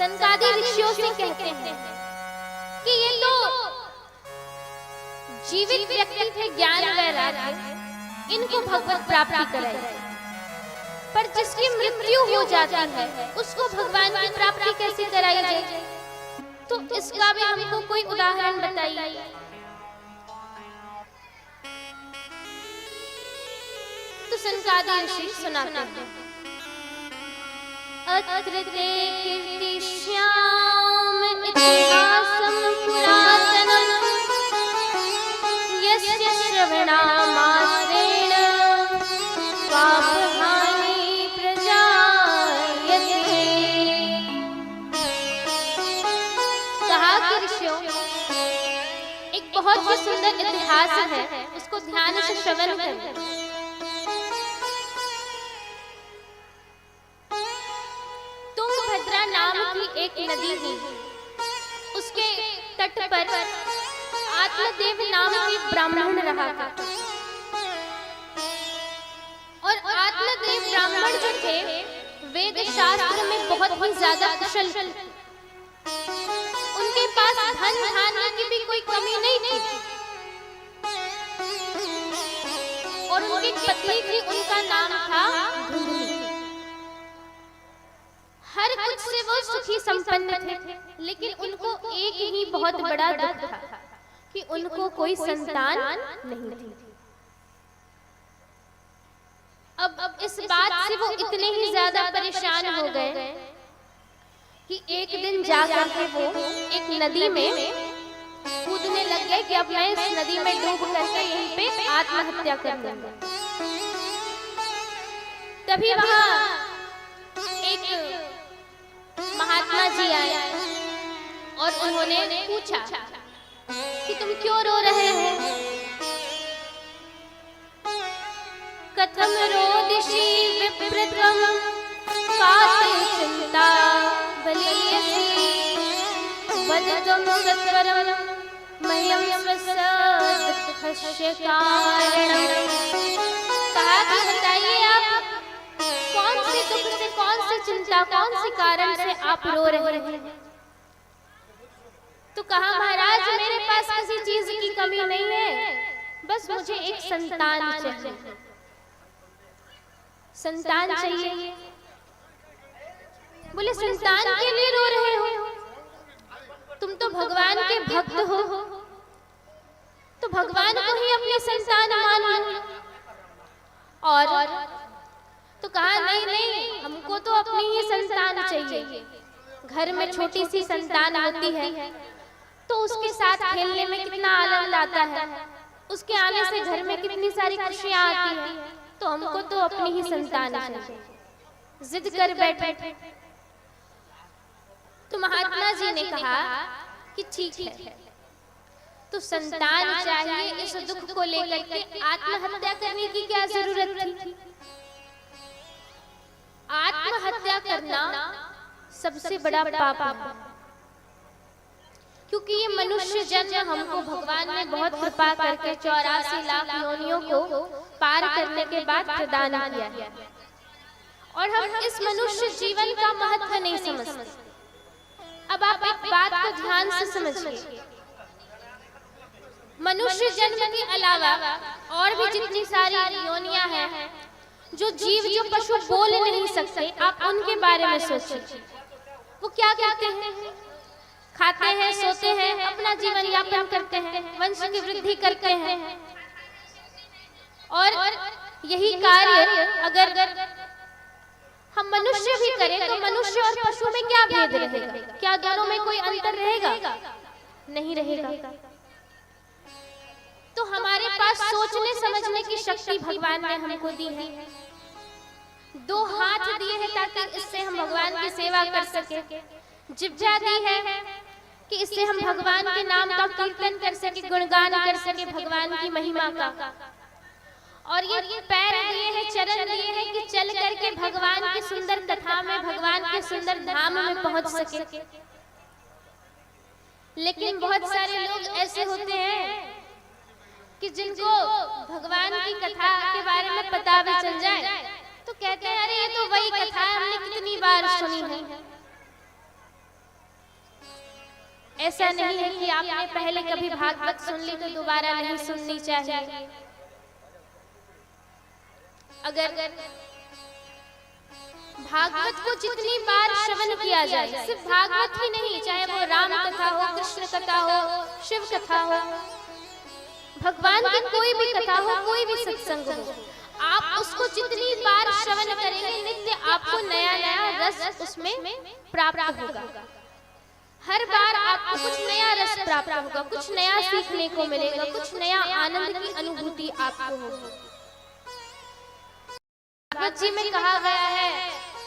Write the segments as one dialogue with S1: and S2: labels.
S1: सनकादि ऋषियों से कहते हैं कि ये तो जीवित व्यक्ति थे, ज्ञान वैराग्य, इनको भगवत प्राप्ति कराई, पर जिसकी मृत्यु हो जाती है उसको भगवान की प्राप्ति कैसे कराई जाए? तो इसका भी हमको कोई उदाहरण बताइए। तो सनकादि ऋषि सुनाते हैं, अत्र ते कीर्तिश्याम इतिहासं पुरातनं यस्य श्रवणामात्रेण पापहानि प्रजायते। कहा कि ऋषियों, एक बहुत ही सुंदर इतिहास है, उसको ध्यान से श्रवण करें। एक नदी थी, उसके तट पर आत्मदेव नाम के ब्राह्मण रहा करते, और आत्मदेव ब्राह्मण जो थे वेद शास्त्र में बहुत ही ज्यादा कुशल थे। उनके पास धन धान्य की भी कोई कमी नहीं थी, और उनकी पत्नी थी, उनका नाम था धुंधली। हर कुछ से वो सुखी संपन्न थे, लेकिन उनको एक ही बहुत बड़ा दुख था कि उनको कोई संतान नहीं थी। अब इस बात से वो इतने ही ज्यादा परेशान हो गए कि एक दिन जाकर के वो एक नदी में कूदने लग गए कि अब मैं इस नदी में डूब करके यहीं पे आत्महत्या कर लूंगा। तभी वहां एक महात्मा जी आए और उन्होंने पूछा कि तुम क्यों रो रहे हो? कथम रोदिषि विप्रत्वं काते चिंता बलीयसि वदतं सत्वरं मह्यं स्वस्य दुःखस्य कारणम्। कहा कि बताइए आप कौन से दुख से, कौन सी चिंता, कौन सी कारण से आप रो रहे हैं? तो कहा महाराज, मेरे पास किसी चीज की कमी नहीं है, बस मुझे एक संतान चाहिए। संतान चाहिए? बोले संतान के लिए रो रहे हो? तुम तो भगवान के भक्त हो, तो भगवान को ही अपने संतान मान लो। और तो कहा नहीं नहीं, हमको तो अपनी ही संतान चाहिए। घर में छोटी सी संतान होती है तो उसके साथ खेलने में कितना आनंद आता है, उसके आने से घर में कितनी सारी खुशियां आती हैं, तो हमको तो अपनी ही संतान चाहिए। जिद कर बैठे। तो महात्मा जी ने कहा कि ठीक है, तो संतान चाहिए, इस दुख को लेकर के आत्महत्या करने की क्या जरूरत थी? आत्महत्या करना सबसे बड़ा पाप है, क्योंकि ये मनुष्य जन्म हमको भगवान ने बहुत कृपा करके 84 लाख योनियों को पार करने के बाद प्रदान किया है, और हम इस मनुष्य जीवन का महत्व नहीं समझते। अब आप एक बात को ध्यान से समझिए, मनुष्य जन्म के अलावा और भी जितनी सारी योनियां हैं, जो जीव, जो पशु बोल नहीं सकते, आप उनके बारे में सोचिए। वो क्या करते हैं? खाते हैं, सोते हैं, अपना जीवन यापन करते हैं, वंश की वृद्धि करते हैं। और यही कार्य अगर हम मनुष्य भी करें तो मनुष्य और पशु में क्या भेद रहेगा? क्या दोनों में कोई अंतर रहेगा? नहीं रहेगा। तो हमारे पास सोचने समझने की शक्ति भगवान ने हमको दी है, 2 हाथ दिए हैं ताकि इससे हम भगवान की सेवा कर सके, जिह्वा दी है कि इससे हम भगवान के नाम का कीर्तन कर सके, गुणगान कर सके भगवान की महिमा का, और ये पैर दिए हैं, चरण दिए हैं कि चल करके भगवान की सुंदर कथा में, भगवान के सुंदर धाम में पहुंच सके। लेकिन बहुत सारे लोग ऐसे होते हैं कि जिनको भगवान की कथा के बारे में पता भी चल जाए तो कहते हैं अरे ये तो वही कथा है, हमने कितनी बार सुनी है। ऐसा नहीं है कि आपने पहले कभी भागवत सुन ली तो दोबारा नहीं सुननी चाहिए। अगर भागवत को जितनी बार श्रवण किया जाए, सिर्फ भागवत ही नहीं, चाहे वो राम कथा हो, कृष्ण कथा हो, शिव कथा हो, भगवान की कोई भी कथा हो, कोई भी सत्संग हो, आप उसको जितनी बार श्रवण करेंगे, नित्य आपको नया नया रस उसमें प्राप्त होगा। हर बार आपको कुछ नया रस प्राप्त होगा, कुछ नया सीखने को मिलेगा, कुछ नया आनंद की अनुभूति आपको होगी। भागवत जी में कहा गया है,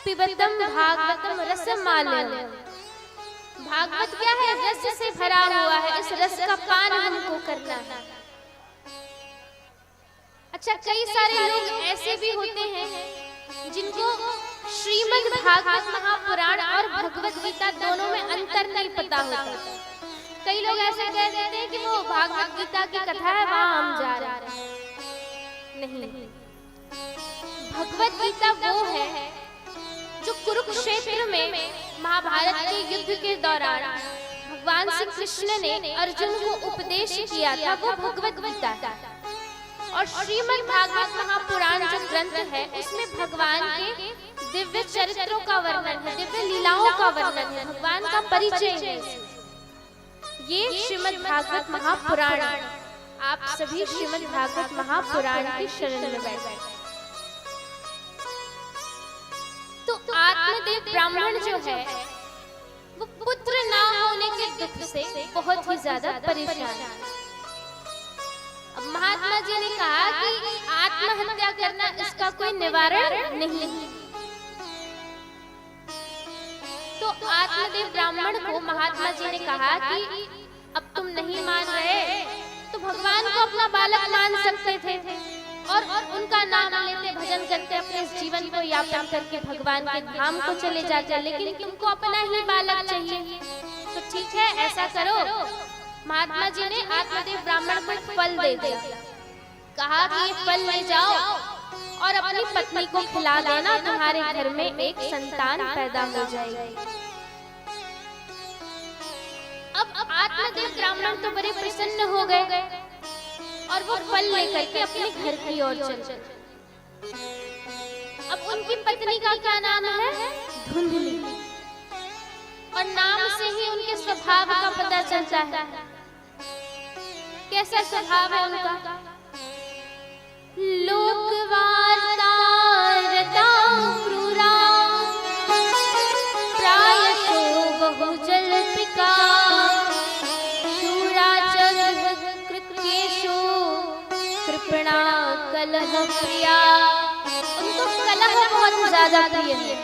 S1: पिबतम भागवतम रसमालयम। भागवत क्या है? रस से भरा हुआ है, इस रस का पान हमको करना है। अच्छा, कई सारे लोग ऐसे भी होते हैं जिनको श्रीमद् भागवत महापुराण और भगवत गीता दोनों में अंतर नहीं पता होता। कई लोग ऐसे कह देते हैं कि वो भागवत गीता की कथा है, वहां हम जा रहे हैं। नहीं, भगवत गीता वो है जो कुरुक्षेत्र में महाभारत के युद्ध के दौरान भगवान श्री कृष्ण ने अर्जुन को उपदेश किया था, वो भगवत गीता है। और श्रीमद् भागवत महापुराण जो ग्रंथ है, उसमें भगवान के दिव्य चरित्रों का वर्णन है, दिव्य लीलाओं का वर्णन है, भगवान का परिचय है। ये श्रीमद् भागवत महापुराण। आप सभी श्रीमद् भागवत महापुराण की शरण में बैठे। तो आत्मदेव ब्राह्मण जो है, वो पुत्र ना होने के दुख से बहुत ही ज्यादा परेशान है। अब महात्मा जी ने कहा कि आत्महत्या करना इसका कोई निवारण नहीं। तो आत्मदेव ब्राह्मण को महात्मा जी ने कहा कि अब तुम नहीं मान रहे तो भगवान को अपना बालक मान सकते थे और उनका नाम लेते, भजन करते अपने जीवन को यापन करके भगवान के धाम को चले जाते, लेकिन तुमको अपना ही बालक चाहिए। तो ठीक है, ऐसा करो। महात्मा जी ने आत्मदेव ब्राह्मण को फल दे दिया, कहा कि ये फल ले जाओ और अपनी पत्नी को खिला देना, तुम्हारे घर में एक संतान पैदा हो जाएगी। अब आत्मदेव ब्राह्मण तो बड़े प्रसन्न हो गए और वो फल लेकर के अपने घर की ओर चले। अब उनकी पत्नी का क्या नाम है? धुंधली। और नाम से ही उनके स्वभाव का पता चलता है। कैसा स्वभाव है उनका? लोकवार्ता रता क्रूरा प्रायशो बहुजल्पिका शूरा कृत्येषु कृपणा कलह प्रिया। उनको कलह बहुत ज्यादा प्रिय है।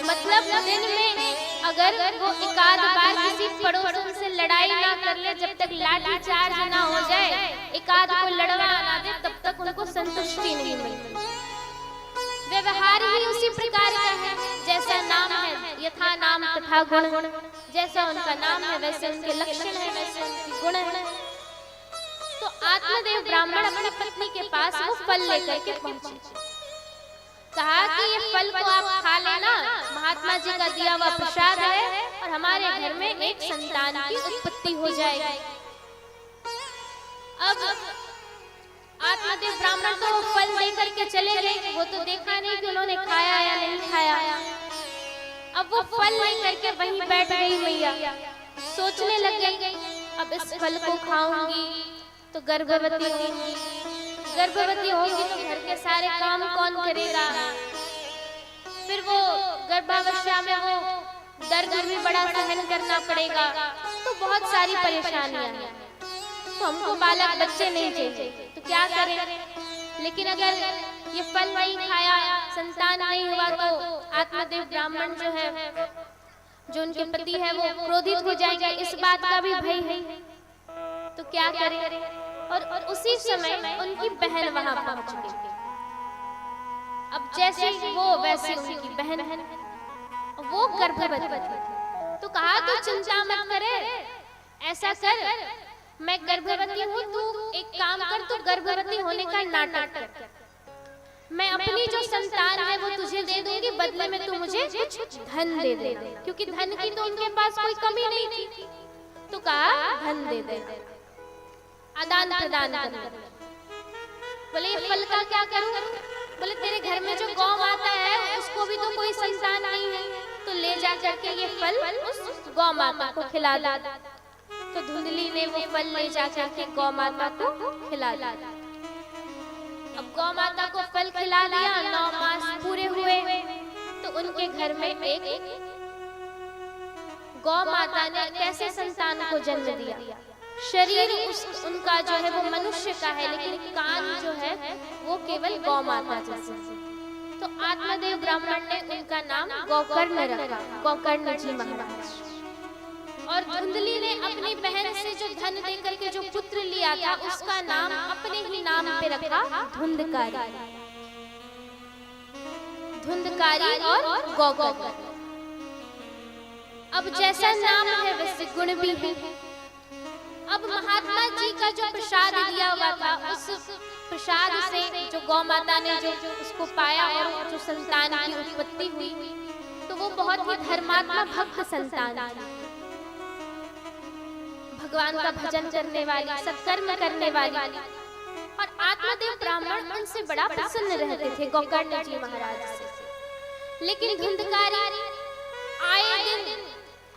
S1: मतलब दिन में अगर वो एकाध बार किसी पड़ोसन से लड़ाई ना कर ले, जब तक लाठी चार्ज ना हो जाए, एकाध को लड़वा ना दे, तब तक उनको संतुष्टि नहीं मिलती। व्यवहार ही उसी प्रकार का है, जैसा नाम है यथा नाम तथा गुण। जैसा उनका नाम है वैसे उनके लक्षण है, वैसे उनके गुण है। तो आत्मदेव ब्राह्मण अपनी पत्नी के पास वो फल लेकर के पहुंचे। कहा कि ये फल को आप खा लेना, महात्मा जी का दिया हुआ प्रसाद है और हमारे घर में एक संतान की उत्पत्ति हो जाएगी। अब आत्मदेव ब्राह्मण तो वो फल देकर के चले गए, वो तो देखा नहीं कि उन्होंने खाया या नहीं खाया। अब वो फल लेकर के वहीं बैठ गई मैया, सोचने लग गई अब इस फल को खाऊंगी तो गर्भवती होंगी, गर्भवती होगी तो घर के सारे काम कौन करेगा। फिर वो गर्भावस्था में वो दर्द भी बड़ा सहन करना पड़ेगा। तो बहुत सारी परेशानियां हैं। तो हमको बालक बच्चे नहीं चाहिए, तो क्या करें। लेकिन अगर ये फल नहीं खाया, संतान नहीं हुआ, तो आत्मदेव ब्राह्मण जो है, जो उनके पति है, वो क्रोधित हो जाएंगे। इस बात का भी भय है। तो क्या करें। और उसी समय उनकी बहन वहां पहुंच गई। अब जैसे वो वैसे उनकी बहन, वो गर्भवती थी। तो कहा तू चिंता मत करे, ऐसा कर, मैं गर्भवती हूँ, तू एक काम कर, तू गर्भवती होने का नाटक कर, मैं अपनी जो संतान है वो तुझे दे दूंगी, बदले में तू मुझे कुछ धन दे दे। क्योंकि धन की तो उनके पास कोई कमी नहीं थी। तो कहा धन दे दे, आदान प्रदान कर। बोले ये फल का क्या करूं? बोले तेरे घर में जो गौ माता है उसको भी तो कोई संतान नहीं है, तो ले जा करके ये फल उस गौ माता को खिला दा। तो धुंधली ने वो फल ले जा करके गौ माता को खिला दा। अब गौ माता को फल खिला दिया, 9 मास पूरे हुए तो उनके घर में एक गौ माता ने कैसे संतान को जन्म दिया। शरीर उनका जो है वो मनुष्य का है, लेकिन कान जो है वो केवल गौ माता जैसा। तो आत्मदेव ब्राह्मण ने उनका नाम गोकर्ण रखा, गोकर्ण जी महाराज। और धुंधली ने अपनी बहन से जो धन देकर के जो पुत्र लिया था उसका नाम अपने ही नाम पे रखा, धुंधकारी। धुंधकारी और गोकर्ण। अब जैसा नाम है वैसे गुण भी है। अब महात्मा जी का जो प्रसाद दिया हुआ था, उस प्रसाद से जो गौ माता ने जो उसको पाया और जो संतान की उत्पत्ति हुई, तो वो बहुत ही धर्मात्मा भक्त संतान, भगवान का भजन करने वाली, सत्कर्म करने वाली। और आत्मदेव ब्राह्मण उनसे बड़ा प्रसन्न रहते थे, गोकर्ण जी महाराज से। लेकिन धुंधकारी आए दिन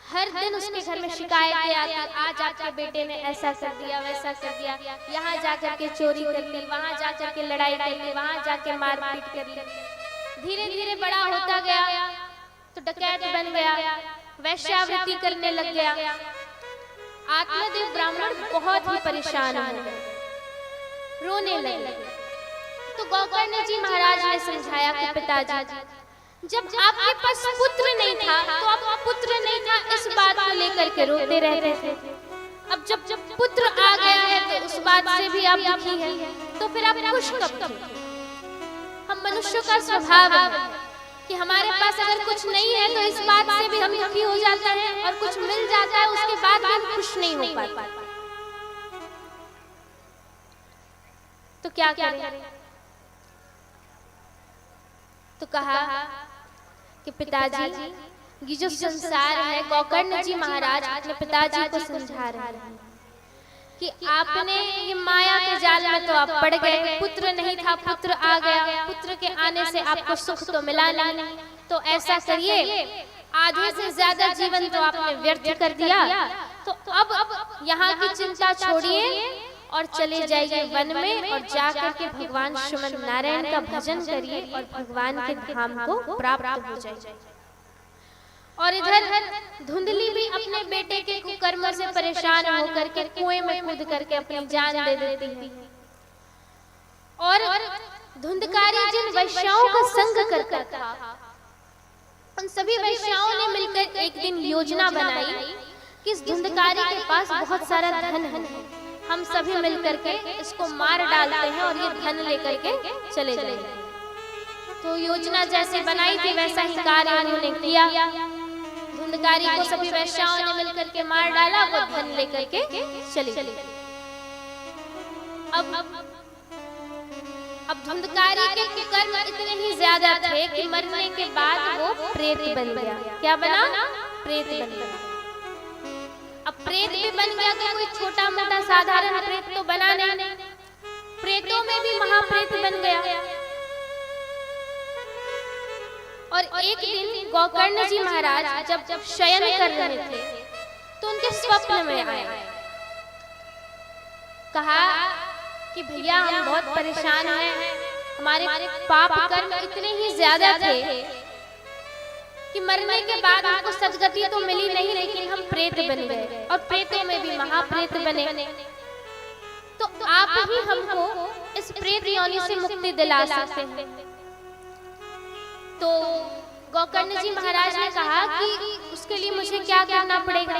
S1: हर दिन उसके घर में शिकायतें आती, आज आपके बेटे ने ऐसा कर दिया, वैसा कर दिया, यहाँ जाकर के चोरी कर ली, वहाँ जाकर के लड़ाई कर ली, वहाँ जाके मारपीट कर ली। धीरे धीरे बड़ा होता गया तो डकैत बन गया, वैश्यावृत्ति करने लग गया। आत्मदेव ब्राह्मण बहुत ही परेशान हो गए, रोने लगे। तो गोकर्ण जी महाराज ने समझाया कि पिताजी, जब आपके पास पुत्र नहीं था तो आप पुत्र नहीं था इस बात को लेकर के रोते रहते थे। अब जब पुत्र आ गया है तो उस बात से भी आप दुखी हैं, तो फिर आप खुश कब थे? हम मनुष्यों का स्वभाव है कि हमारे पास अगर कुछ नहीं है तो इस बात से भी हम दुखी हो जाते हैं, और कुछ मिल जाता है उसके बाद हम खुश नहीं हो पाते। तो क्या करें? तो कहा कि पिताजी, ये जो संसार है, गोकर्ण जी महाराज अपने पिताजी को समझा रहे हैं कि आपने ये माया के जाल में तो आप पड़ गए, पुत्र नहीं था, पुत्र आ गया, पुत्र के आने से आपको सुख तो मिला नहीं, तो ऐसा करिए, आधे से ज्यादा जीवन तो आपने व्यर्थ कर दिया, तो अब यहाँ की चिंता छोड़िए और चले जाइए वन में और जाकर के भगवान श्रीमन नारायण का भजन करिए और भगवान के धाम को प्राप्त हो जाइए। और इधर धुंधली भी अपने बेटे के कुकर्मों से परेशान होकर के कुएं में कूद करके अपनी जान दे देती है। और धुंधकारी जिन वैश्याओं का संग करता था, उन सभी वैश्याओं ने मिलकर एक दिन योजना बनाई कि इस धुंधकारी के पास बहुत सारा धन है, हम सभी मिलकर के इसको मार डालते हैं और ये धन लेकर के चले जाएंगे। तो योजना जैसे बनाई थी वैसा ही कार्य उन्होंने किया। धुंधकारी को सभी वैश्याओं ने मिलकर के मार डाला, वो धन लेकर के चली गई। अब धुंधकारी के कुकर्म इतने ही ज्यादा थे कि मरने के बाद वो प्रेत बन गया। क्या बना? प्रेत बन गया। अब प्रेत भी बन गया तो कोई छोटा मोटा साधारण प्रेत तो बना नहीं, प्रेतों में भी महाप्रेत बन गया। और एक दिन गोकर्ण जी महाराज जब शयन कर रहे थे तो उनके स्वप्न में आया, कहा कि भैया हम बहुत परेशान हैं, हमारे पाप कर्म इतने ही ज्यादा थे कि मरने के बाद हमको सदगति तो मिली नहीं, लेकिन हम प्रेत बन गए और प्रेतों में भी महाप्रेत बने। तो आप ही हमको इस प्रेत योनि से मुक्ति दिला सकते हैं। तो गोकर्ण जी महाराज ने कहा कि उसके लिए मुझे क्या करना पड़ेगा।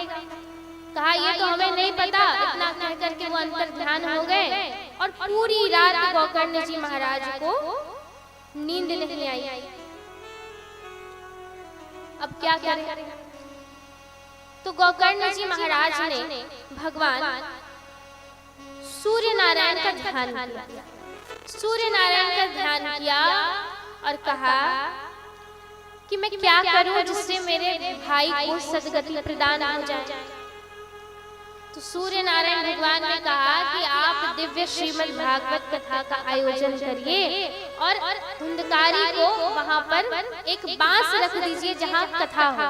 S1: कहा ये तो हमें नहीं पता। इतना कह करके वो अंतर ध्यान हो गए और पूरी रात गोकर्ण जी महाराज को नींद नहीं आई। अब क्या करें? तो गोकर्ण जी महाराज ने भगवान सूर्य नारायण का ध्यान किया। सूर्य नारायण का ध्यान किया और कहा कि मैं क्या करूं जिससे मेरे भाई को सदगति प्रदान हो जाए। तो सूर्य नारायण भगवान ने कहा कि आप दिव्य श्रीमद् भागवत कथा का आयोजन करिए और धुंधकारी को वहां पर एक बांस रख दीजिए जहां कथा हो,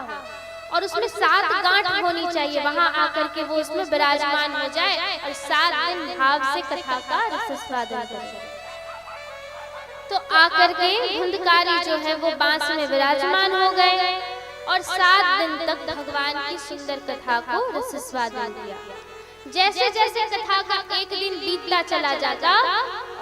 S1: और उसमें 7 गांठ होनी चाहिए, वहां आकर के वो उसमें विराजमान हो जाए और 7 दिन भाव से कथा का रसस्वादन करे। तो आकर के धुंधकारी जो है वो बांस में विराजमान हो गए और 7 दिन तक भगवान की सुंदर कथा को रसस्वादन किया। जैसे जैसे कथा का एक दिन बीतता चला जाता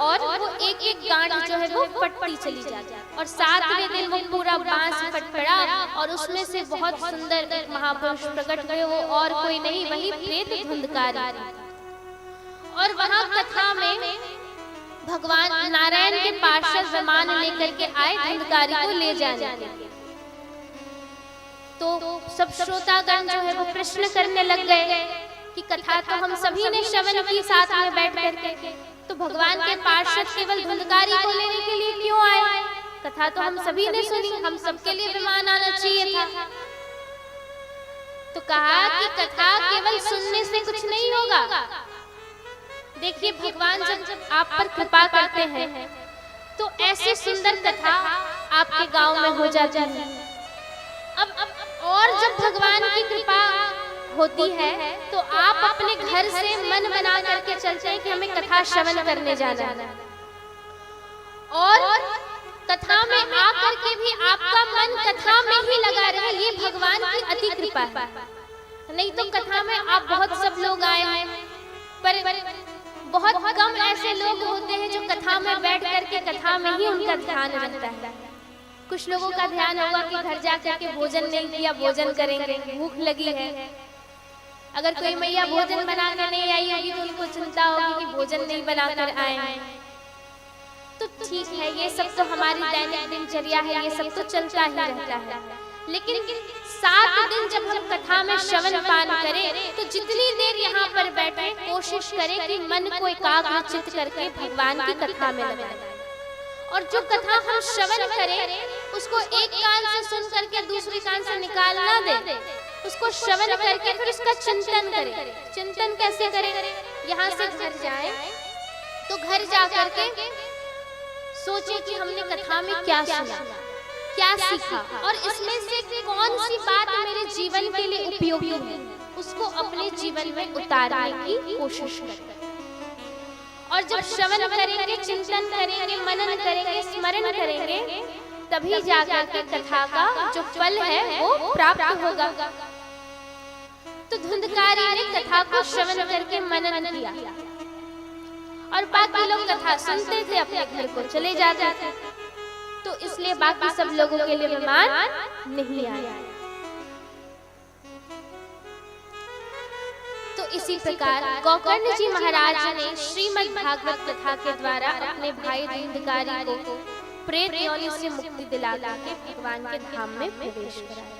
S1: और वो एक एक गांठ जो है वो फटती चली जाती, और 7वें दिन वो पूरा बांस फट पड़ा और उसमें से बहुत सुंदर एक महापुरुष प्रकट हुए। वो और कोई नहीं, वही प्रेत धुंधकारी। और वहां कथा में भगवान नारायण के पार्षद विमान लेकर के आए धुंधकारी को ले जाने के लिए। तो सब श्रोतागण जो है वो प्रश्न करने लग गए कि कथा तो हम सभी ने श्रवण की साथ में बैठ करके, तो भगवान के पार्षद केवल धुंधकारी को लेने के लिए क्यों आए? कथा तो हम सभी ने सुनी, हम सबके लिए विमान आना चाहिए था। तो कहा कि कथा केवल सुनने से कुछ नहीं होगा। देखिए, भगवान जब आप पर कृपा करते हैं तो ऐसी सुंदर कथा आपके गांव में हो जाती है। अब और जब भगवान की कृपा होती है तो आप अपने घर से मन बना करके चलते हैं कि हमें कथा श्रवण करने जाना है, और कथा में आकर के भी आपका मन कथा में ही लगा रहे, ये भगवान की अति कृपा है। नहीं तो कथा में आप बहुत सब लोग आए हैं, पर बहुत कम ऐसे लोग होते हैं जो कथा में बैठ करके कथा में ही उनका ध्यान रहता है। कुछ लोगों का ध्यान होगा कि घर जाकर के भोजन नहीं किया, भोजन करेंगे, भूख लगी है। अगर कोई मैया भोजन बना कर नहीं आई होगी तो उनको चिंता होगी कि भोजन नहीं बनाकर आए हैं। तो ठीक है, ये सब तो हमारी दैनिक दिनचर्या है, ये सब तो चलता ही रहता है। लेकिन 7 दिन जब हम कथा में श्रवण पान करें तो जितनी देर यहाँ पर बैठे कोशिश करें कि मन को एकाग्रचित करके भगवान की कथा में लगाएं, और जो कथा हम श्रवण करें उसको एक कान से सुन करके दूसरे कान से निकाल ना दे, उसको श्रवण करके फिर उसका चिंतन करें। चिंतन कैसे करें? यहाँ से घर जाए तो घर जा करके सोचे कि हमने कथा में क्या सुना, क्या सीखा, और इसमें से कौन सी बात मेरे जीवन के लिए उपयोगी है, उसको अपने जीवन में उतारने की कोशिश करें। और जब श्रवण करेंगे, चिंतन करेंगे, मनन करेंगे, स्मरण करेंगे, तभी जाकर के कथा का जो फल है वो प्राप्त होगा। तो धुंधकारी ने कथा को श्रवण करके मनन किया और बाकी लोग कथा सुनते थे, अपने घर को चले जाते थे। तो इसलिए बाकी सब लोगों के लिए विमान नहीं आया। तो इसी प्रकार गोकर्ण जी महाराज ने श्रीमद् भागवत कथा के द्वारा अपने भाई धुंधकारी को प्रेत योनि से मुक्ति दिला के भगवान के धाम में प्रवेश कराया।